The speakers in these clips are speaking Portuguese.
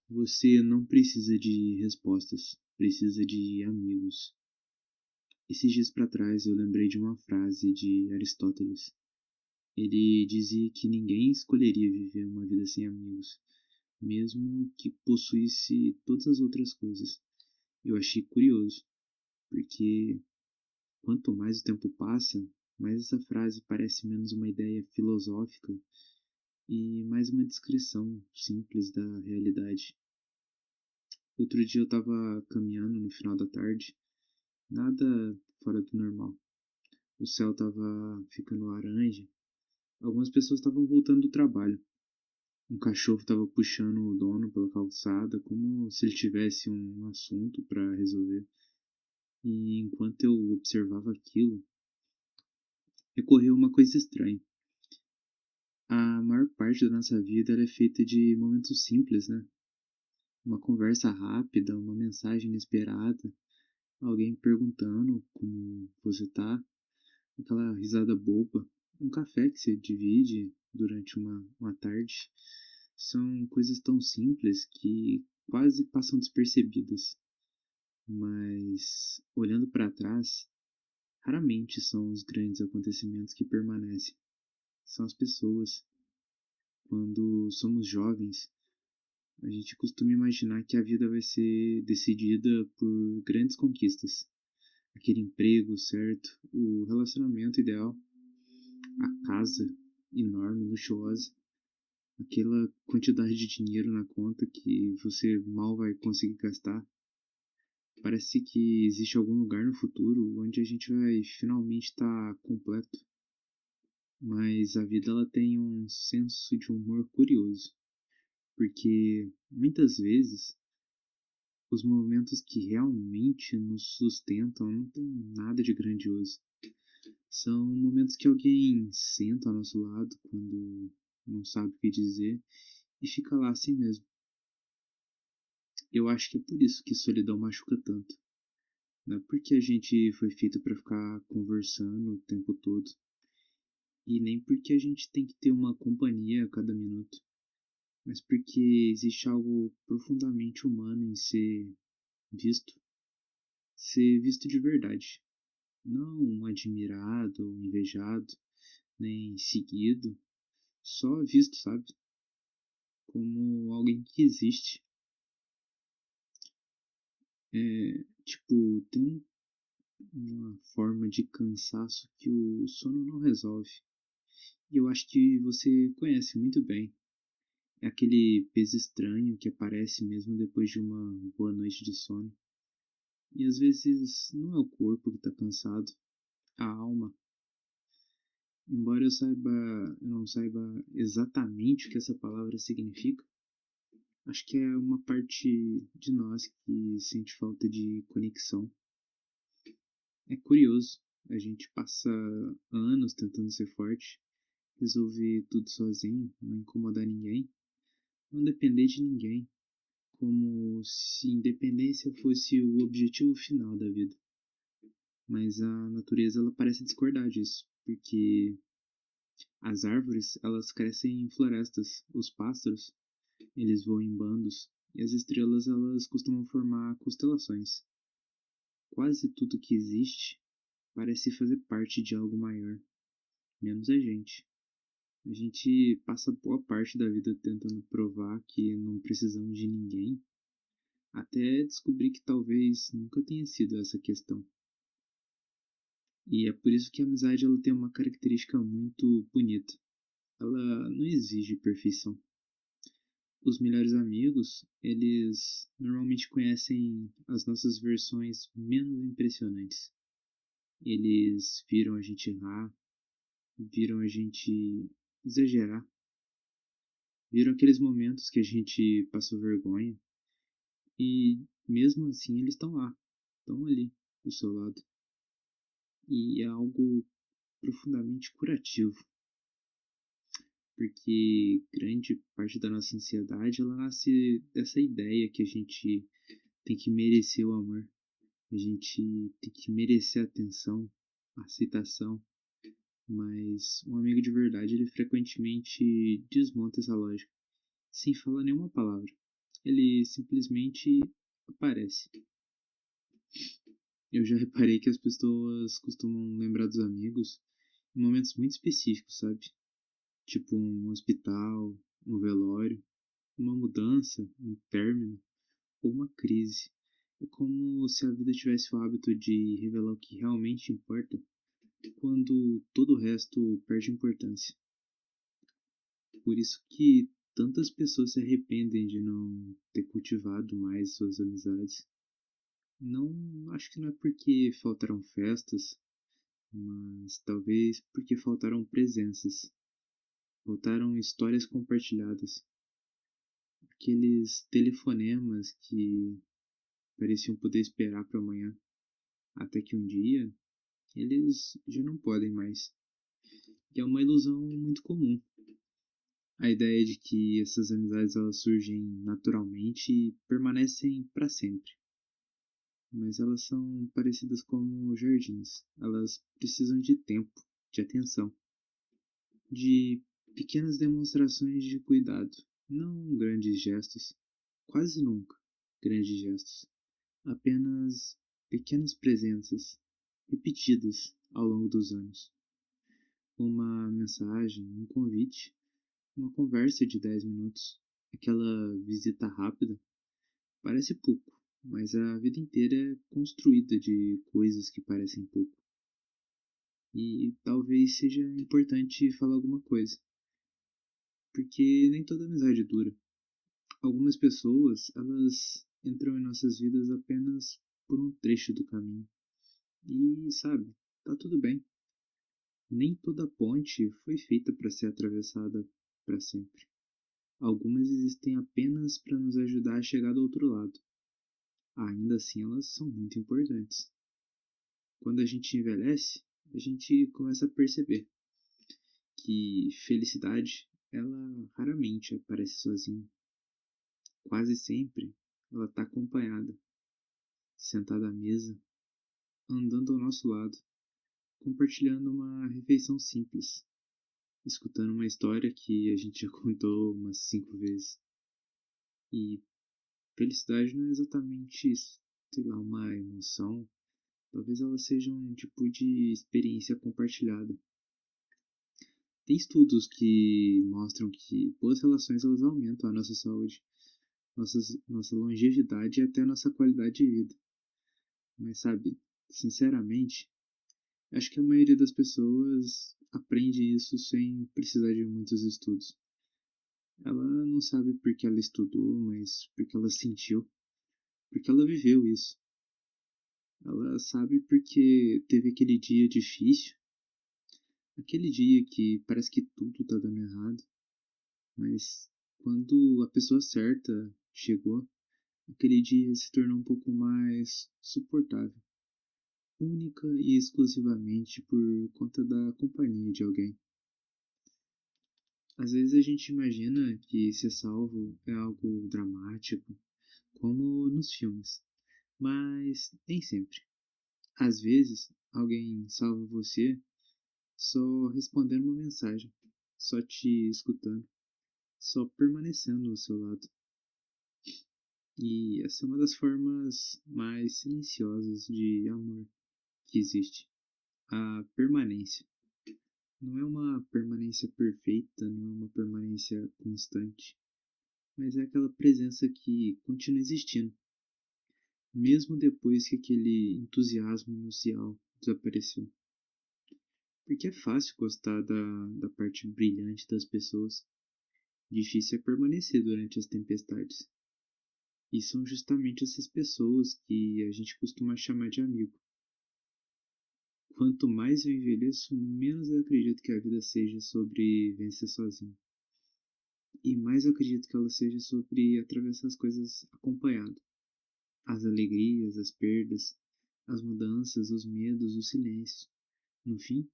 Você não precisa de respostas, precisa de amigos. Esses dias para trás eu lembrei de uma frase de Aristóteles. Ele dizia que ninguém escolheria viver uma vida sem amigos, mesmo que possuísse todas as outras coisas. Eu achei curioso, porque quanto mais o tempo passa, mais essa frase parece menos uma ideia filosófica e mais uma descrição simples da realidade. Outro dia eu estava caminhando no final da tarde, nada fora do normal. O céu estava ficando laranja, algumas pessoas estavam voltando do trabalho. Um cachorro estava puxando o dono pela calçada, como se ele tivesse um assunto para resolver. E enquanto eu observava aquilo, ocorreu uma coisa estranha. A maior parte da nossa vida ela é feita de momentos simples, né? Uma conversa rápida, uma mensagem inesperada, alguém perguntando como você tá, aquela risada boba, um café que se divide durante uma tarde. São coisas tão simples que quase passam despercebidas, mas olhando para trás, raramente são os grandes acontecimentos que permanecem, são as pessoas. Quando somos jovens, a gente costuma imaginar que a vida vai ser decidida por grandes conquistas, aquele emprego certo, o relacionamento ideal, a casa enorme, luxuosa, aquela quantidade de dinheiro na conta que você mal vai conseguir gastar. Parece que existe algum lugar no futuro onde a gente vai finalmente estar completo, mas a vida ela tem um senso de humor curioso, porque muitas vezes os momentos que realmente nos sustentam não tem nada de grandioso. São momentos que alguém senta ao nosso lado quando não sabe o que dizer e fica lá assim mesmo. Eu acho que é por isso que solidão machuca tanto. Não é porque a gente foi feito para ficar conversando o tempo todo, e nem porque a gente tem que ter uma companhia a cada minuto, mas porque existe algo profundamente humano em visto, ser visto de verdade. Não admirado ou invejado, nem seguido, só visto, sabe? Como alguém que existe. Tipo, tem uma forma de cansaço que o sono não resolve. E eu acho que você conhece muito bem. É aquele peso estranho que aparece mesmo depois de uma boa noite de sono. E às vezes não é o corpo que tá cansado, a alma. Embora eu não saiba exatamente o que essa palavra significa, acho que é uma parte de nós que sente falta de conexão. É curioso, a gente passa anos tentando ser forte, resolver tudo sozinho, não incomodar ninguém, não depender de ninguém, como se independência fosse o objetivo final da vida. Mas a natureza ela parece discordar disso, porque as árvores elas crescem em florestas, os pássaros eles voam em bandos e as estrelas elas costumam formar constelações. Quase tudo que existe parece fazer parte de algo maior, menos a gente. A gente passa boa parte da vida tentando provar que não precisamos de ninguém, até descobrir que talvez nunca tenha sido essa questão. E é por isso que a amizade ela tem uma característica muito bonita. Ela não exige perfeição. Os melhores amigos, eles normalmente conhecem as nossas versões menos impressionantes. Eles viram a gente errar, viram a gente exagerar, viram aqueles momentos que a gente passou vergonha e mesmo assim eles estão lá, estão ali do seu lado. E é algo profundamente curativo, porque grande parte da nossa ansiedade ela nasce dessa ideia que a gente tem que merecer o amor, a gente tem que merecer a atenção, a aceitação, mas um amigo de verdade ele frequentemente desmonta essa lógica, sem falar nenhuma palavra. ele simplesmente aparece. Eu já reparei que as pessoas costumam lembrar dos amigos em momentos muito específicos, sabe? Tipo um hospital, um velório, uma mudança, um término ou uma crise. É como se a vida tivesse o hábito de revelar o que realmente importa quando todo o resto perde importância. Por isso que tantas pessoas se arrependem de não ter cultivado mais suas amizades. Não, acho que não é porque faltaram festas, mas talvez porque faltaram presenças, faltaram histórias compartilhadas, aqueles telefonemas que pareciam poder esperar para amanhã, até que um dia eles já não podem mais. E é uma ilusão muito comum. A ideia de que essas amizades elas surgem naturalmente e permanecem para sempre. Mas elas são parecidas como jardins. Elas precisam de tempo, de atenção, de pequenas demonstrações de cuidado, não grandes gestos, quase nunca grandes gestos, apenas pequenas presenças repetidas ao longo dos anos. Uma mensagem, um convite, uma conversa de 10 minutos, aquela visita rápida, parece pouco, mas a vida inteira é construída de coisas que parecem pouco. E talvez seja importante falar alguma coisa, porque nem toda amizade dura. Algumas pessoas, elas entram em nossas vidas apenas por um trecho do caminho. E, sabe, tá tudo bem. Nem toda ponte foi feita para ser atravessada para sempre. Algumas existem apenas para nos ajudar a chegar do outro lado. Ainda assim, elas são muito importantes. Quando a gente envelhece, a gente começa a perceber que felicidade, ela raramente aparece sozinha. Quase sempre ela está acompanhada, sentada à mesa, andando ao nosso lado, compartilhando uma refeição simples, escutando uma história que a gente já contou umas 5 vezes. E felicidade não é exatamente, sei lá, uma emoção. Talvez ela seja um tipo de experiência compartilhada. Tem estudos que mostram que boas relações elas aumentam a nossa saúde, nossa longevidade e até a nossa qualidade de vida. Mas sabe, sinceramente, acho que a maioria das pessoas aprende isso sem precisar de muitos estudos. Ela não sabe porque ela estudou, mas porque ela sentiu, porque ela viveu isso. Ela sabe porque teve aquele dia difícil, aquele dia que parece que tudo tá dando errado, mas quando a pessoa certa chegou, aquele dia se tornou um pouco mais suportável, única e exclusivamente por conta da companhia de alguém. Às vezes a gente imagina que ser salvo é algo dramático, como nos filmes, mas nem sempre. Às vezes, alguém salva você só respondendo uma mensagem, só te escutando, só permanecendo ao seu lado. E essa é uma das formas mais silenciosas de amor que existe, a permanência. Não é uma permanência perfeita, não é uma permanência constante, mas é aquela presença que continua existindo, mesmo depois que aquele entusiasmo inicial desapareceu. Porque é fácil gostar da parte brilhante das pessoas, difícil é permanecer durante as tempestades. E são justamente essas pessoas que a gente costuma chamar de amigo. Quanto mais eu envelheço, menos eu acredito que a vida seja sobre vencer sozinho. E mais eu acredito que ela seja sobre atravessar as coisas acompanhado. As alegrias, as perdas, as mudanças, os medos, os silêncios. No fim,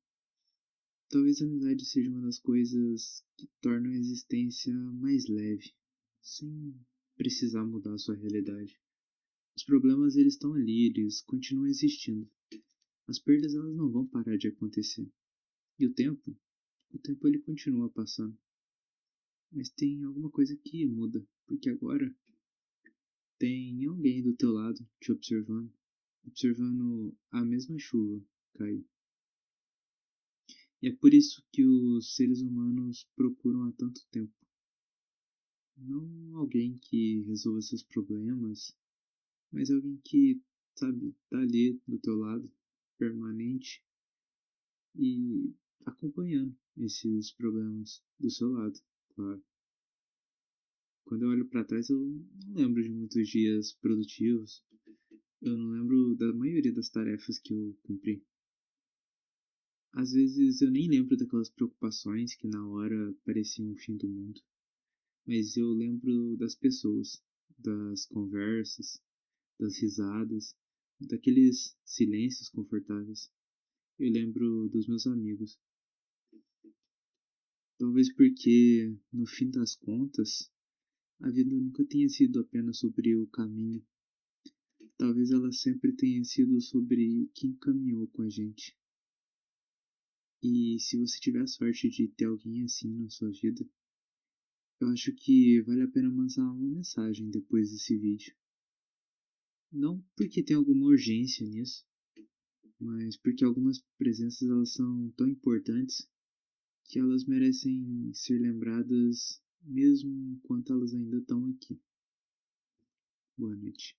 talvez a amizade seja uma das coisas que tornam a existência mais leve, sem precisar mudar a sua realidade. Os problemas eles estão ali, eles continuam existindo. As perdas elas não vão parar de acontecer. E o tempo ele continua passando. Mas tem alguma coisa que muda, porque agora tem alguém do teu lado te observando, observando a mesma chuva cair. E é por isso que os seres humanos procuram há tanto tempo. Não alguém que resolva seus problemas, mas alguém que, sabe, tá ali do teu lado, permanente e acompanhando esses problemas do seu lado, claro. Quando eu olho para trás, eu não lembro de muitos dias produtivos. Eu não lembro da maioria das tarefas que eu cumpri. Às vezes eu nem lembro daquelas preocupações que na hora pareciam o fim do mundo. Mas eu lembro das pessoas, das conversas, das risadas, daqueles silêncios confortáveis. Eu lembro dos meus amigos. Talvez porque, no fim das contas, a vida nunca tenha sido apenas sobre o caminho. Talvez ela sempre tenha sido sobre quem caminhou com a gente. E se você tiver a sorte de ter alguém assim na sua vida, eu acho que vale a pena mandar uma mensagem depois desse vídeo. Não porque tem alguma urgência nisso, mas porque algumas presenças elas são tão importantes que elas merecem ser lembradas mesmo enquanto elas ainda estão aqui. Boa noite.